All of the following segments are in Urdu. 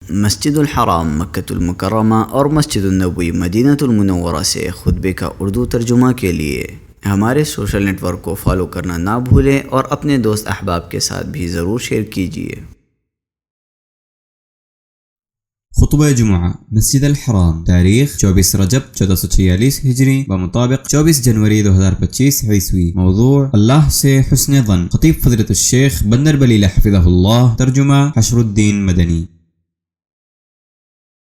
مسجد الحرام مکۃ المکرمہ اور مسجد النبوی مدینہ المنورہ سے خطبے کا اردو ترجمہ کے لیے ہمارے سوشل نیٹ ورک کو فالو کرنا نہ بھولیں اور اپنے دوست احباب کے ساتھ بھی ضرور شیئر کیجیے۔ خطبہ جمعہ مسجد الحرام، تاریخ 24 رجب 1446 ہجری بمطابق 24 جنوری 2025 عیسوی۔ موضوع اللہ سے حسن ظن۔ خطیب فضیلت الشیخ بندر بلیل حفظہ اللہ، ترجمہ حشر الدین مدنی۔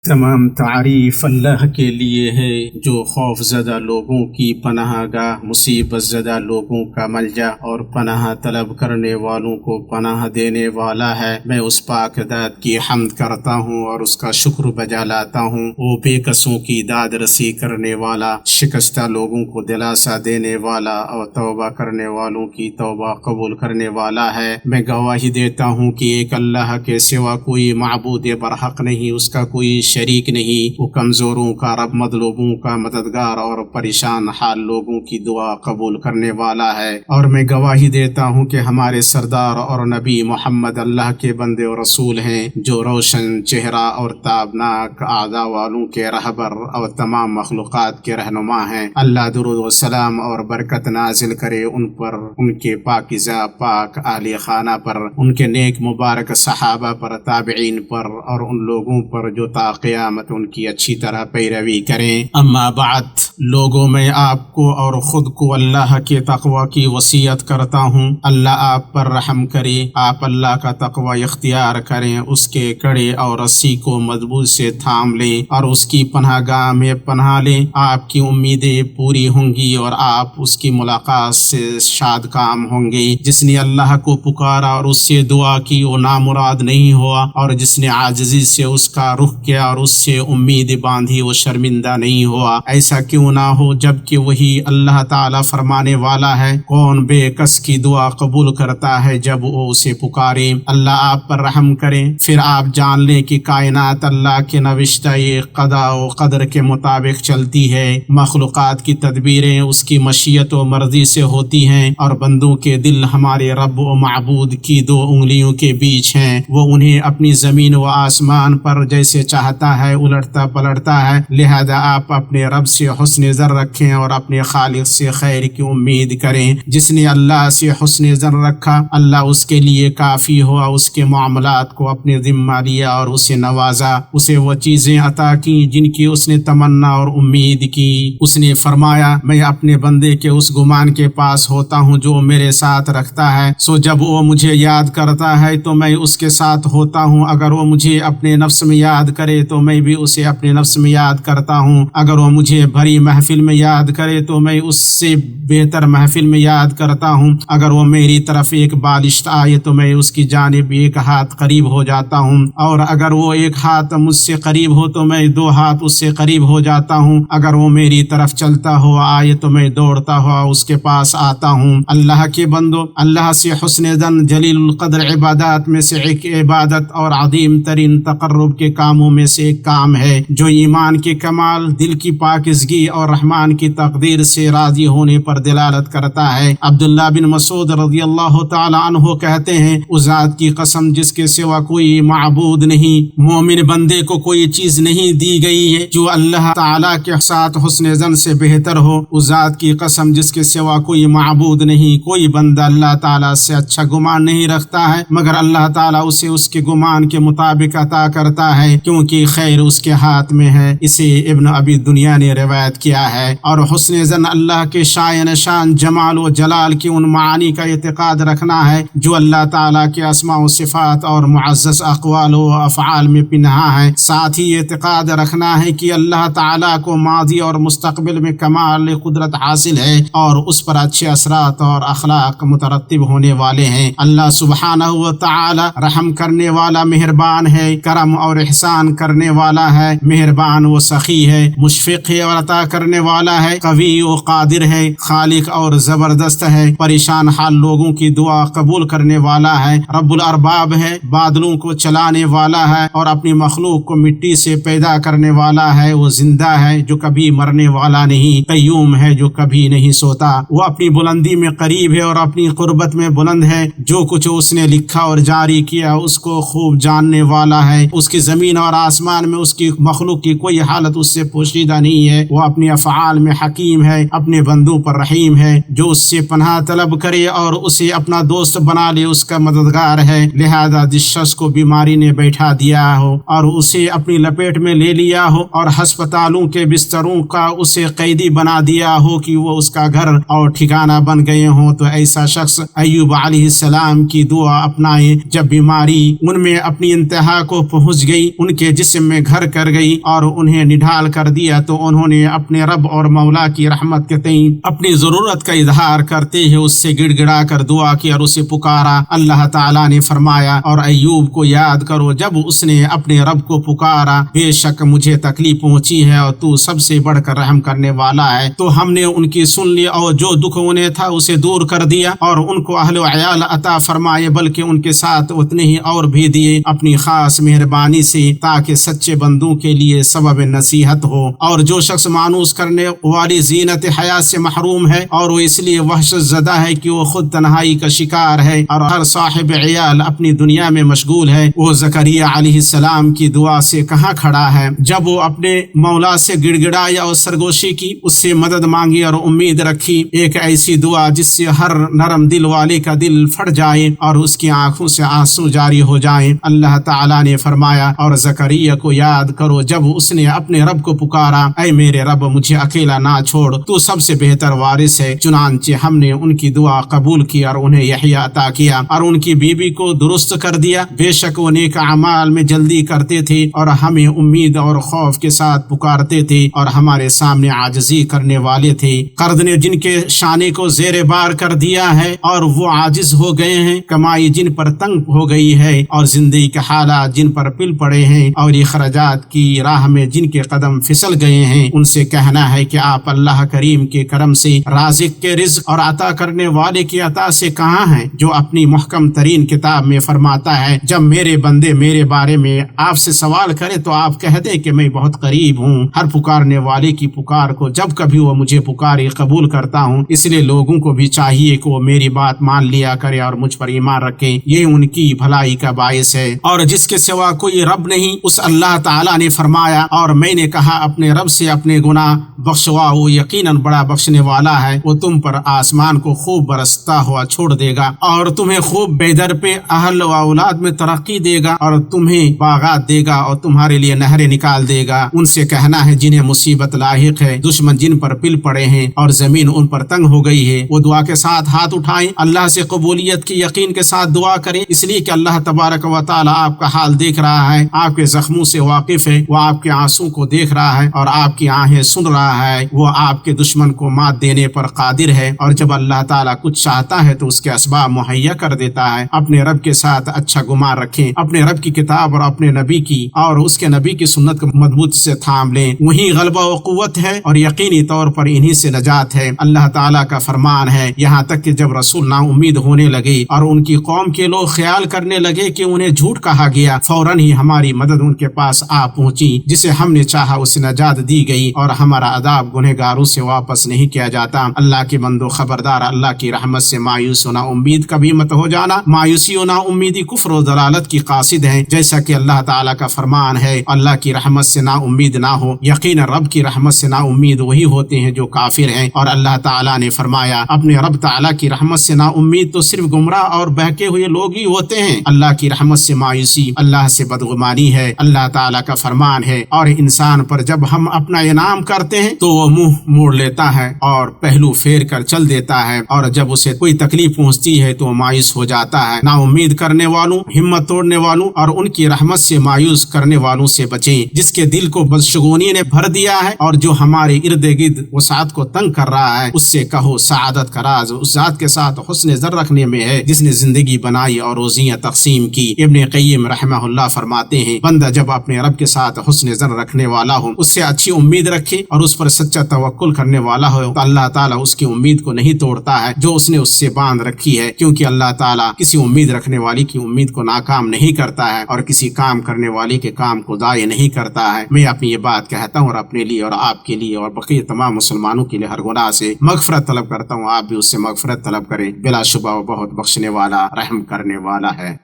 تمام تعریف اللہ کے لیے ہے جو خوف زدہ لوگوں کی پناہ گاہ، مصیبت زدہ لوگوں کا ملجا اور پناہ طلب کرنے والوں کو پناہ دینے والا ہے۔ میں اس پاک ذات کی حمد کرتا ہوں اور اس کا شکر بجا لاتا ہوں۔ وہ بے کسوں کی داد رسی کرنے والا، شکستہ لوگوں کو دلاسا دینے والا اور توبہ کرنے والوں کی توبہ قبول کرنے والا ہے۔ میں گواہی دیتا ہوں کہ ایک اللہ کے سوا کوئی معبود برحق نہیں، اس کا کوئی شریک نہیں۔ وہ کمزوروں کا رب، مظلوموں کا مددگار اور پریشان حال لوگوں کی دعا قبول کرنے والا ہے۔ اور میں گواہی دیتا ہوں کہ ہمارے سردار اور نبی محمد اللہ کے بندے اور رسول ہیں، جو روشن چہرہ اور تابناک اعضاء والوں کے رہبر اور تمام مخلوقات کے رہنما ہیں۔ اللہ درود و سلام اور برکت نازل کرے ان پر، ان کے پاکیزہ پاک اہل خانہ پر، ان کے نیک مبارک صحابہ پر، تابعین پر اور ان لوگوں پر جو تا قیامت ان کی اچھی طرح پیروی کریں۔ اما بعد، لوگوں میں آپ کو اور خود کو اللہ کے تقوی کی وصیت کرتا ہوں۔ اللہ آپ پر رحم کرے، آپ اللہ کا تقوی اختیار کریں، اس کے کڑے اور رسی کو مضبوط سے تھام لیں اور اس کی پناہ گاہ میں پناہ لیں۔ آپ کی امیدیں پوری ہوں گی اور آپ اس کی ملاقات سے شاد کام ہوں گے۔ جس نے اللہ کو پکارا اور اس سے دعا کی وہ نامراد نہیں ہوا، اور جس نے عاجزی سے اس کا رخ کیا اور اس سے امید باندھی وہ شرمندہ نہیں ہوا۔ ایسا کیوں نہ ہو جبکہ وہی اللہ تعالیٰ فرمانے والا ہے، کون بے کس کی دعا قبول کرتا ہے جب وہ اسے پکارے۔ اللہ آپ پر رحم کرے، پھر آپ جان لیں کہ کائنات اللہ کے نوشتہ قضا و قدر کے مطابق چلتی ہے۔ مخلوقات کی تدبیریں اس کی مشیت و مرضی سے ہوتی ہیں، اور بندوں کے دل ہمارے رب و معبود کی دو انگلیوں کے بیچ ہیں۔ وہ انہیں اپنی زمین و آسمان پر جیسے چاہتا ہے الٹتا پلٹتا ہے۔ لہذا آپ اپنے رب سے حسن ظن رکھیں اور اپنے خالق سے خیر کی امید کریں۔ جس نے اللہ سے حسن ظن رکھا، اللہ اس کے لیے کافی ہوا، اس کے معاملات کو اپنے ذمہ لیا اور اسے نوازا، اسے وہ چیزیں عطا کی جن کی اس نے تمنا اور امید کی۔ اس نے فرمایا، میں اپنے بندے کے اس گمان کے پاس ہوتا ہوں جو میرے ساتھ رکھتا ہے، سو جب وہ مجھے یاد کرتا ہے تو میں اس کے ساتھ ہوتا ہوں۔ اگر وہ مجھے اپنے نفس میں یاد کرے تو میں بھی اسے اپنے نفس میں یاد کرتا ہوں۔ اگر وہ مجھے بھری محفل میں یاد کرے تو میں اس سے بہتر محفل میں یاد کرتا ہوں۔ اگر وہ میری طرف ایک بالشت آئے تو میں اس کی جانب ایک ہاتھ قریب ہو جاتا ہوں، اور اگر وہ ایک ہاتھ مجھ سے قریب ہو تو میں 2 ہاتھ اس سے قریب ہو جاتا ہوں۔ اگر وہ میری طرف چلتا ہوا آئے تو میں دوڑتا ہوا اس کے پاس آتا ہوں۔ اللہ کے بندو، اللہ سے حسن ظن جلیل القدر عبادات میں سے ایک عبادت اور عظیم ترین تقرب کے کاموں میں سے ایک کام ہے، جو ایمان کے کمال، دل کی پاکیزگی اور رحمان کی تقدیر سے راضی ہونے پر دلالت کرتا ہے۔ عبداللہ بن مسعود رضی اللہ تعالی عنہ کہتے ہیں، اس ذات کی قسم جس کے سوا کوئی معبود نہیں، مومن بندے کو کوئی چیز نہیں دی گئی ہے جو اللہ تعالی کے ساتھ حسن ظن سے بہتر ہو۔ اس ذات کی قسم جس کے سوا کوئی معبود نہیں، کوئی بندہ اللہ تعالی سے اچھا گمان نہیں رکھتا ہے، مگر اللہ تعالی اسے اس کے گمان کے مطابق عطا کرتا ہے، کیونکہ خیر اس کے ہاتھ میں ہے۔ اسے ابن ابی دنیا نے روایت کیا ہے۔ اور حسن ظن اللہ کے شائن شان جمال و جلال کی ان معانی کا اعتقاد رکھنا ہے جو اللہ تعالیٰ کے اسماء و صفات اور معزز اقوال و افعال میں پنہا ہے۔ ساتھ ہی اعتقاد رکھنا ہے کہ اللہ تعالیٰ کو ماضی اور مستقبل میں کمال قدرت حاصل ہے اور اس پر اچھے اثرات اور اخلاق مترتب ہونے والے ہیں۔ اللہ سبحانہ و تعالی رحم کرنے والا مہربان ہے، کرم اور احسان کرنے کرنے والا ہے، مہربان و سخی ہے، مشفق ہے اور عطا کرنے والا ہے، قوی و قادر ہے، خالق اور زبردست ہے، پریشان حال لوگوں کی دعا قبول کرنے والا ہے، رب الارباب ہے، بادلوں کو چلانے والا ہے اور اپنی مخلوق کو مٹی سے پیدا کرنے والا ہے، وہ زندہ ہے جو کبھی مرنے والا نہیں، قیوم ہے جو کبھی نہیں سوتا، وہ اپنی بلندی میں قریب ہے اور اپنی قربت میں بلند ہے، جو کچھ اس نے لکھا اور جاری کیا اس کو خوب جاننے والا ہے، اس کی زمین اور آسمان میں اس کی مخلوق کی کوئی حالت اس سے پوشیدہ نہیں ہے، وہ اپنے افعال میں حکیم ہے، اپنے بندوں پر رحیم ہے، جو اس سے پناہ طلب کرے اور اسے اپنا دوست بنا لے اس کا مددگار ہے، لہذا جس شخص کو بیماری نے بیٹھا دیا ہو اور اسے اپنی لپیٹ میں لے لیا ہو اور ہسپتالوں کے بستروں کا اسے قیدی بنا دیا ہو کہ وہ اس کا گھر اور ٹھکانہ بن گئے ہوں، تو ایسا شخص ایوب علیہ السلام کی دعا اپنائے جب بیماری ان میں اپنی انتہا کو پہنچ گئی، ان کے جسم میں گھر کر گئی اور انہیں نڈھال کر دیا، تو انہوں نے اپنے رب اور مولا کی رحمت کے تئیں اپنی ضرورت کا اظہار کرتے ہیں اس سے گڑ گڑا کر دعا کی اور اسے پکارا۔ اللہ تعالیٰ نے فرمایا، اور ایوب کو یاد کرو جب اس نے اپنے رب کو پکارا، بے شک مجھے تکلیف پہنچی ہے اور تو سب سے بڑھ کر رحم کرنے والا ہے، تو ہم نے ان کی سن لی اور جو دکھ انہیں تھا اسے دور کر دیا اور ان کو اہل و عیال عطا فرمائے، بلکہ ان کے ساتھ اتنے ہی اور بھی دیے اپنی خاص مہربانی سے، تاکہ سچے بندوں کے لیے سبب نصیحت ہو۔ اور جو شخص مانوس کرنے والی زینت حیات سے محروم ہے اور وہ اس لیے وحشت زدہ ہے کہ وہ خود تنہائی کا شکار ہے اور ہر صاحب عیال اپنی دنیا میں مشغول ہے، وہ زکریا علیہ السلام کی دعا سے کہاں کھڑا ہے جب وہ اپنے مولا سے گڑ گڑایا اور سرگوشی کی، اس سے مدد مانگی اور امید رکھی، ایک ایسی دعا جس سے ہر نرم دل والے کا دل پھٹ جائے اور اس کی آنکھوں سے آنسو جاری ہو جائیں۔ اللہ تعالیٰ نے فرمایا، اور زکریا کو یاد کرو جب اس نے اپنے رب کو پکارا، اے میرے رب مجھے اکیلا نہ چھوڑ، تو سب سے بہتر وارث ہے، چنانچہ ہم نے ان کی دعا قبول کی اور انہیں یحییٰ عطا کیا اور ان کی بیوی کو درست کر دیا، بے شک وہ نیک اعمال میں جلدی کرتے تھے اور ہمیں امید اور خوف کے ساتھ پکارتے تھے اور ہمارے سامنے عاجزی کرنے والے تھے۔ قرض نے جن کے شانے کو زیر بار کر دیا ہے اور وہ عاجز ہو گئے ہیں، کمائی جن پر تنگ ہو گئی ہے اور زندگی کے حالات جن پر پل پڑے ہیں اور اخراجات کی راہ میں جن کے قدم پھسل گئے ہیں، ان سے کہنا ہے کہ آپ اللہ کریم کے کرم سے، رازق کے رزق اور عطا کرنے والے کی عطا سے کہاں ہیں، جو اپنی محکم ترین کتاب میں فرماتا ہے، جب میرے بندے میرے بارے میں آپ سے سوال کرے تو آپ کہہ دیں کہ میں بہت قریب ہوں، ہر پکارنے والے کی پکار کو جب کبھی وہ مجھے پکارے قبول کرتا ہوں، اس لیے لوگوں کو بھی چاہیے کہ وہ میری بات مان لیا کرے اور مجھ پر ایمان رکھیں، یہ ان کی بھلائی کا باعث ہے۔ اور جس کے سوا کوئی رب نہیں، اس اللہ تعالیٰ نے فرمایا، اور میں نے کہا اپنے رب سے اپنے گناہ بخشوا، وہ یقیناً بڑا بخشنے والا ہے، وہ تم پر آسمان کو خوب برستا ہوا چھوڑ دے گا اور تمہیں خوب بے در پہ اہل و اولاد میں ترقی دے گا اور تمہیں باغات دے گا اور تمہارے لیے نہریں نکال دے گا۔ ان سے کہنا ہے جنہیں مصیبت لاحق ہے، دشمن جن پر پل پڑے ہیں اور زمین ان پر تنگ ہو گئی ہے، وہ دعا کے ساتھ ہاتھ اٹھائیں، اللہ سے قبولیت کی یقین کے ساتھ دعا کریں، اس لیے کہ اللہ تبارک و تعالیٰ آپ کا حال دیکھ رہا ہے، آپ کے زخموں سے واقف ہے، وہ آپ کے آنسوں کو دیکھ رہا ہے اور آپ کی آہیں سن رہا ہے، وہ آپ کے دشمن کو مات دینے پر قادر ہے، اور جب اللہ تعالیٰ کچھ چاہتا ہے تو اس کے اسباب مہیا کر دیتا ہے۔ اپنے رب کے ساتھ اچھا گمان رکھیں، اپنے رب کی کتاب اور اپنے نبی کی اور اس کے نبی کی سنت کو مضبوطی سے تھام لیں، وہی غلبہ و قوت ہے اور یقینی طور پر انہی سے نجات ہے۔ اللہ تعالیٰ کا فرمان ہے، یہاں تک کہ جب رسول نا امید ہونے لگے اور ان کی قوم کے لوگ خیال کرنے لگے کہ انہیں جھوٹ کہا گیا، فوراً ہی ہماری مدد ان کے پاس آ پہنچی، جسے ہم نے چاہا اسے نجات دی گئی اور ہمارا عذاب گنہگاروں سے واپس نہیں کیا جاتا۔ اللہ کے بندو خبردار، اللہ کی رحمت سے مایوس و نا امید کبھی مت ہو جانا، مایوسی و نا امیدی کفر و ضلالت کی قاصد ہے، جیسا کہ اللہ تعالیٰ کا فرمان ہے، اللہ کی رحمت سے نا امید نہ ہو، یقینا رب کی رحمت سے نا امید وہی ہوتے ہیں جو کافر ہیں۔ اور اللہ تعالیٰ نے فرمایا، اپنے رب تعالیٰ کی رحمت سے نا امید تو صرف گمراہ اور بہکے ہوئے لوگ ہی ہوتے ہیں، اللہ کی رحمت سے مایوسی اللہ سے بدگمانی ہے۔ اللہ تعالیٰ کا فرمان ہے، اور انسان پر جب ہم اپنا انعام کرتے ہیں تو وہ منہ موڑ لیتا ہے اور پہلو پھیر کر چل دیتا ہے، اور جب اسے کوئی تکلیف پہنچتی ہے تو وہ مایوس ہو جاتا ہے۔ نا امید کرنے والوں، ہمت توڑنے والوں اور ان کی رحمت سے مایوس کرنے والوں سے بچیں، جس کے دل کو بدشگونی نے بھر دیا ہے اور جو ہمارے ارد گرد وسعت کو تنگ کر رہا ہے، اس سے کہو سعادت کا راز اس ذات کے ساتھ حسن زر رکھنے میں ہے جس نے زندگی بنائی اور روزیاں تقسیم کی۔ ابن قیم رحمہ اللہ فرماتے ہیں، بندہ جب جب اپنے رب کے ساتھ حسن ظن رکھنے والا ہو، اس سے اچھی امید رکھے اور اس پر سچا توکل کرنے والا ہو تو اللہ تعالیٰ اس کی امید کو نہیں توڑتا ہے جو اس نے اس سے باندھ رکھی ہے، کیونکہ اللہ تعالیٰ کسی امید رکھنے والی کی امید کو ناکام نہیں کرتا ہے اور کسی کام کرنے والی کے کام کو ضائع نہیں کرتا ہے۔ میں اپنی یہ بات کہتا ہوں اور اپنے لیے اور آپ کے لیے اور بقیہ تمام مسلمانوں کے لیے ہر گناہ سے مغفرت طلب کرتا ہوں، آپ بھی اس سے مغفرت طلب کریں، بلا شبہ وہ بہت بخشنے والا رحم کرنے والا ہے۔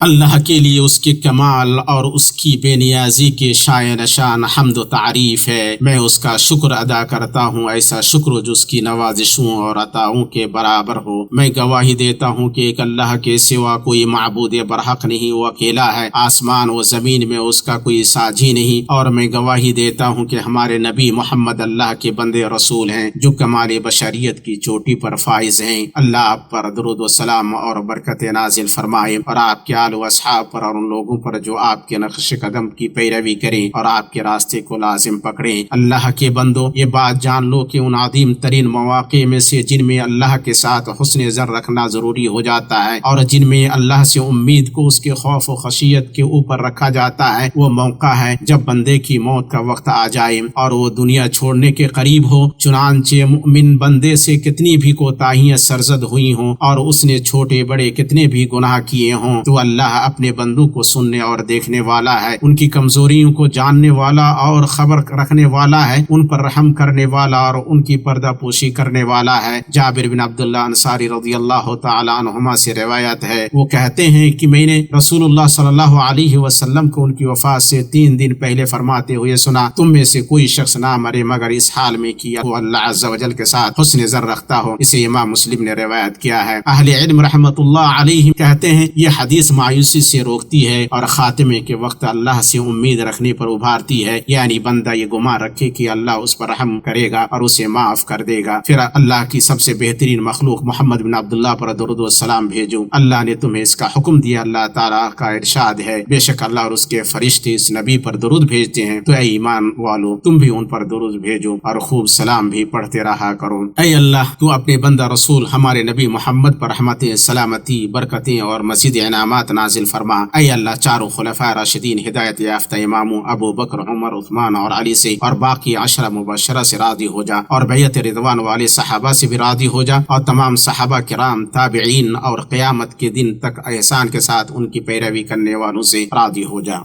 اللہ کے لیے اس کے کمال اور اس کی بے نیازی کے شائع نشان حمد و تعریف ہے، میں اس کا شکر ادا کرتا ہوں، ایسا شکر جو اس کی نوازشوں اور عطاؤں کے برابر ہو۔ میں گواہی دیتا ہوں کہ ایک اللہ کے سوا کوئی معبود برحق نہیں، وہ اکیلا ہے، آسمان و زمین میں اس کا کوئی ساجی نہیں، اور میں گواہی دیتا ہوں کہ ہمارے نبی محمد اللہ کے بندے رسول ہیں جو کمال بشریت کی چوٹی پر فائز ہیں۔ اللہ آپ پر درود و سلام اور برکت نازل فرمائے اور آپ کے آل و اصحاب پر اور ان لوگوں پر جو آپ کے نقش قدم کی پیروی کریں اور آپ کے راستے کو لازم پکڑیں۔ اللہ کے بندو، یہ بات جان لو کہ ان عظیم ترین مواقع میں سے جن میں اللہ کے ساتھ حسن ظن رکھنا ضروری ہو جاتا ہے اور جن میں اللہ سے امید کو اس کے خوف و خشیت کے اوپر رکھا جاتا ہے، وہ موقع ہے جب بندے کی موت کا وقت آ جائے اور وہ دنیا چھوڑنے کے قریب ہو۔ چنانچہ مؤمن بندے سے کتنی بھی کوتاہیاں سرزد ہوئی ہوں اور اس نے چھوٹے بڑے کتنے بھی گناہ کیے ہوں، تو اللہ اپنے بندوں کو سننے اور دیکھنے والا ہے، ان کی کمزوریوں کو جاننے والا اور خبر رکھنے والا ہے، ان پر رحم کرنے والا اور ان کی پردہ پوشی کرنے والا ہے۔ جابر بن عبداللہ انصاری رضی اللہ تعالی عنہما سے روایت ہے، وہ کہتے ہیں کہ میں نے رسول اللہ صلی اللہ علیہ وسلم کو ان کی وفات سے 3 دن پہلے فرماتے ہوئے سنا، تم میں سے کوئی شخص نہ مرے مگر اس حال میں کہ وہ اللہ عز و جل کے ساتھ حسن ظن رکھتا ہو۔ اسے امام مسلم نے روایت کیا ہے۔ اہل علم رحمت اللہ علیہ کہتے ہیں یہ حدیث مایوسی سے روکتی ہے اور خاتمے کے وقت اللہ سے امید رکھنے پر ابھارتی ہے، یعنی بندہ یہ گمان رکھے کہ اللہ اس پر رحم کرے گا اور اسے معاف کر دے گا۔ پھر اللہ کی سب سے بہترین مخلوق محمد بن عبداللہ پر درود و سلام بھیجو، اللہ نے تمہیں اس کا حکم دیا۔ اللہ تعالیٰ کا ارشاد ہے، بے شک اللہ اور اس کے فرشتے اس نبی پر درود بھیجتے ہیں، تو اے ایمان والو تم بھی ان پر درود بھیجو اور خوب سلام بھی پڑھتے رہا کرو۔ اے اللہ تو اپنے بندہ رسول ہمارے نبی محمد پر رحمتیں، سلامتی، برکتیں اور مزید انعامات نازل فرما۔ اے اللہ چاروں خلفاء راشدین ہدایت یافتہ اماموں ابو بکر، عمر، عثمان اور علی سے اور باقی 10 مبشرہ سے راضی ہو جا، اور بیعت رضوان والے صحابہ سے بھی راضی ہو جا، اور تمام صحابہ کرام، تابعین اور قیامت کے دن تک احسان کے ساتھ ان کی پیروی کرنے والوں سے راضی ہو جا۔